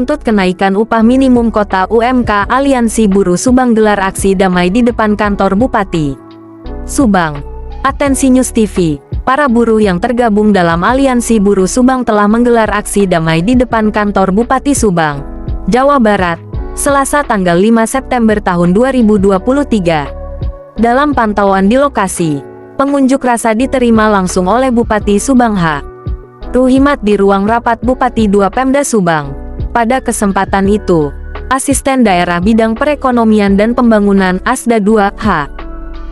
menuntut kenaikan upah minimum kota UMK. Aliansi Buruh Subang gelar aksi damai di depan kantor Bupati Subang. Atensi News TV, para buruh yang tergabung dalam Aliansi Buruh Subang telah menggelar aksi damai di depan kantor Bupati Subang, Jawa Barat, Selasa tanggal 5 September tahun 2023. Dalam pantauan di lokasi, pengunjuk rasa diterima langsung oleh Bupati Subang H. Ruhimat di ruang rapat Bupati II Pemda Subang. Pada kesempatan itu, Asisten Daerah Bidang Perekonomian dan Pembangunan Asda II H.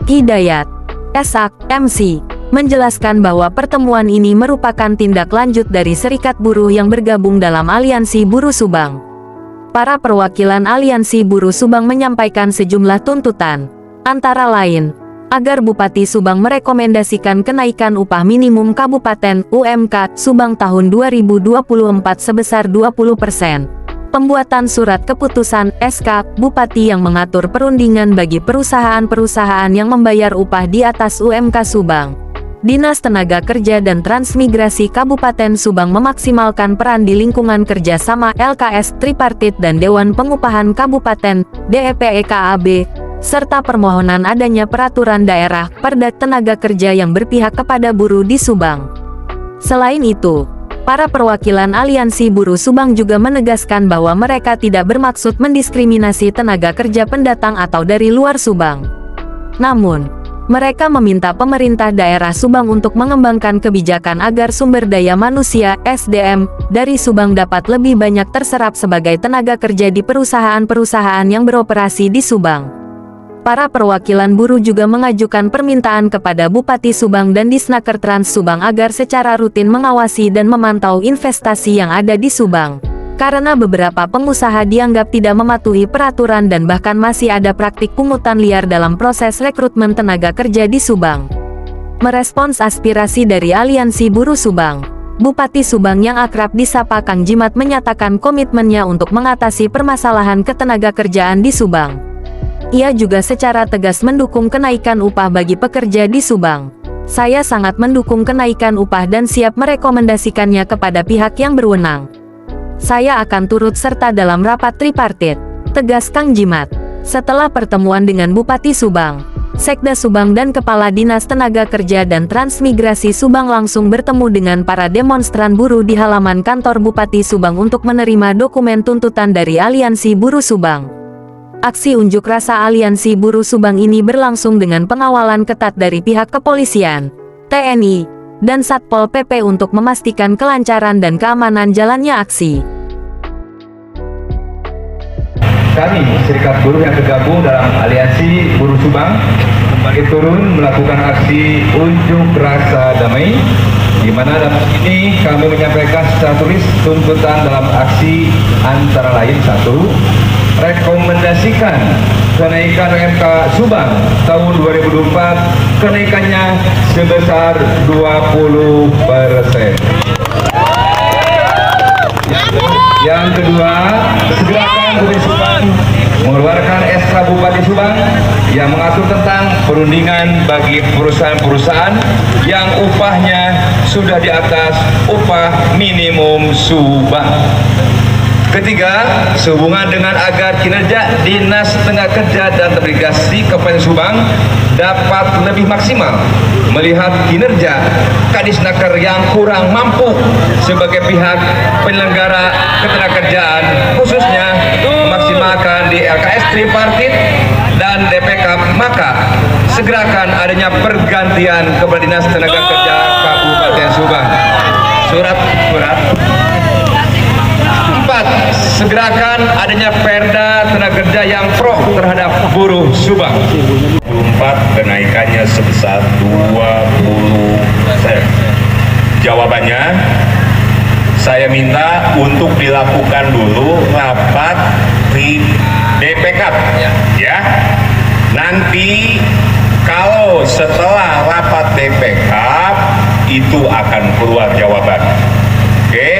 Hidayat Esak, MC, menjelaskan bahwa pertemuan ini merupakan tindak lanjut dari serikat buruh yang bergabung dalam Aliansi Buruh Subang. Para perwakilan Aliansi Buruh Subang menyampaikan sejumlah tuntutan, antara lain, agar Bupati Subang merekomendasikan kenaikan upah minimum Kabupaten UMK Subang tahun 2024 sebesar 20%. Pembuatan surat keputusan SK Bupati yang mengatur perundingan bagi perusahaan-perusahaan yang membayar upah di atas UMK Subang. Dinas Tenaga Kerja dan Transmigrasi Kabupaten Subang memaksimalkan peran di lingkungan kerjasama LKS Tripartit dan Dewan Pengupahan Kabupaten DEPEKAB, serta permohonan adanya peraturan daerah Perda Tenaga Kerja yang berpihak kepada buruh di Subang. Selain itu, para perwakilan Aliansi Buruh Subang juga menegaskan bahwa mereka tidak bermaksud mendiskriminasi tenaga kerja pendatang atau dari luar Subang. Namun, mereka meminta pemerintah daerah Subang untuk mengembangkan kebijakan agar sumber daya manusia (SDM) dari Subang dapat lebih banyak terserap sebagai tenaga kerja di perusahaan-perusahaan yang beroperasi di Subang. Para perwakilan buruh juga mengajukan permintaan kepada Bupati Subang dan Disnaker Trans Subang agar secara rutin mengawasi dan memantau investasi yang ada di Subang. Karena beberapa pengusaha dianggap tidak mematuhi peraturan dan bahkan masih ada praktik pungutan liar dalam proses rekrutmen tenaga kerja di Subang. Merespons aspirasi dari Aliansi Buruh Subang, Bupati Subang yang akrab disapa Kang Jimat menyatakan komitmennya untuk mengatasi permasalahan ketenaga kerjaan di Subang. Ia juga secara tegas mendukung kenaikan upah bagi pekerja di Subang. Saya sangat mendukung kenaikan upah dan siap merekomendasikannya kepada pihak yang berwenang. Saya akan turut serta dalam rapat tripartit, tegas Kang Jimat. Setelah pertemuan dengan Bupati Subang, Sekda Subang dan Kepala Dinas Tenaga Kerja dan Transmigrasi Subang langsung bertemu dengan para demonstran buruh di halaman kantor Bupati Subang untuk menerima dokumen tuntutan dari Aliansi Buruh Subang. Aksi unjuk rasa Aliansi Buruh Subang ini berlangsung dengan pengawalan ketat dari pihak kepolisian, TNI, dan Satpol PP untuk memastikan kelancaran dan keamanan jalannya aksi. Kami, serikat buruh yang tergabung dalam Aliansi Buruh Subang, kembali turun melakukan aksi unjuk rasa damai, di mana dalam ini kami menyampaikan secara tulis tuntutan dalam aksi antara lain: 1. Rekomendasikan kenaikan UMK Subang tahun 2024 kenaikannya sebesar 20%. Yang kedua, segerakan Bupati Subang mengeluarkan SK Bupati Subang yang mengatur tentang perundingan bagi perusahaan-perusahaan yang upahnya sudah di atas upah minimum Subang. Ketiga, sehubungan dengan agar kinerja Dinas Tenaga Kerja dan Transmigrasi Kabupaten Subang dapat lebih maksimal melihat kinerja Kadisnaker yang kurang mampu sebagai pihak penyelenggara ketenagakerjaan, khususnya memaksimalkan di LKS Tripartit dan DPK, maka segerakan adanya pergantian kepada Dinas Tenaga Kerja Kabupaten Subang. Surat 4. Segerakan adanya Perda Tenaga Kerja yang pro terhadap buruh Subang. 4 kenaikannya sebesar 20%. Jawabannya, saya minta untuk dilakukan dulu rapat di DPK, ya. Nanti kalau setelah rapat DPK itu akan keluar jawaban. Oke?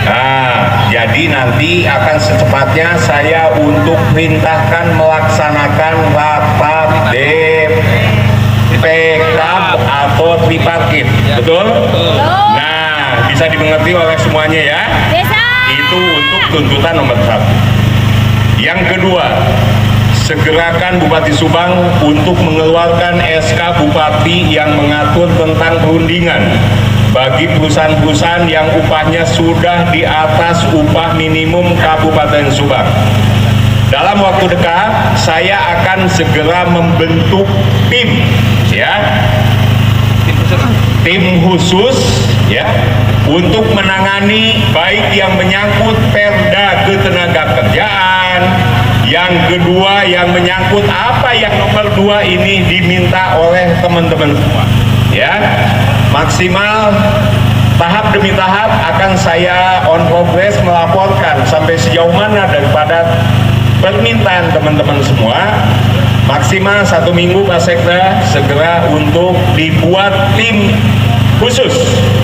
Nah, jadi nanti akan secepatnya saya untuk perintahkan melaksanakan rapat DPK atau tripartit, betul? Nah, bisa dimengerti oleh semuanya ya? Itu untuk tuntutan nomor 1. Yang kedua, segerakan Bupati Subang untuk mengeluarkan SK Bupati yang mengatur tentang perundingan bagi perusahaan-perusahaan yang upahnya sudah di atas upah minimum Kabupaten Subang. Dalam waktu dekat, saya akan segera membentuk tim, ya, tim khusus, ya, untuk menangani baik yang menyangkut Perda Ketenagakerjaan, yang kedua yang menyangkut apa yang nomor 2 ini diminta oleh teman-teman semua, ya. Maksimal tahap demi tahap akan saya on progress melaporkan sampai sejauh mana daripada permintaan teman-teman semua. Maksimal 1 minggu Pak Sekda segera untuk dibuat tim khusus,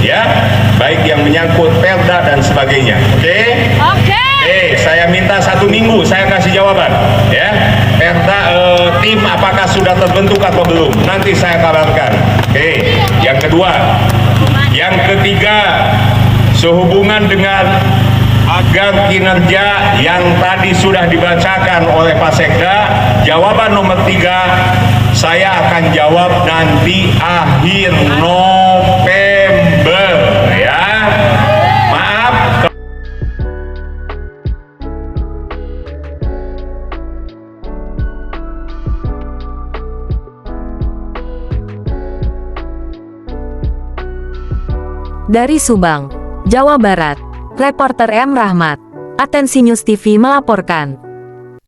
ya, baik yang menyangkut Perda dan sebagainya. Oke? Oke, saya minta 1 minggu saya kasih jawaban, ya. Perda tim apakah sudah terbentuk atau belum? Nanti saya kabarkan. Oke. Yang kedua, yang ketiga, sehubungan dengan agar kinerja yang tadi sudah dibacakan oleh Pak Sekda, jawaban nomor 3 saya akan jawab nanti akhir November, ya. Maaf. Dari Subang, Jawa Barat, reporter M. Rahmat, Atensi News TV melaporkan.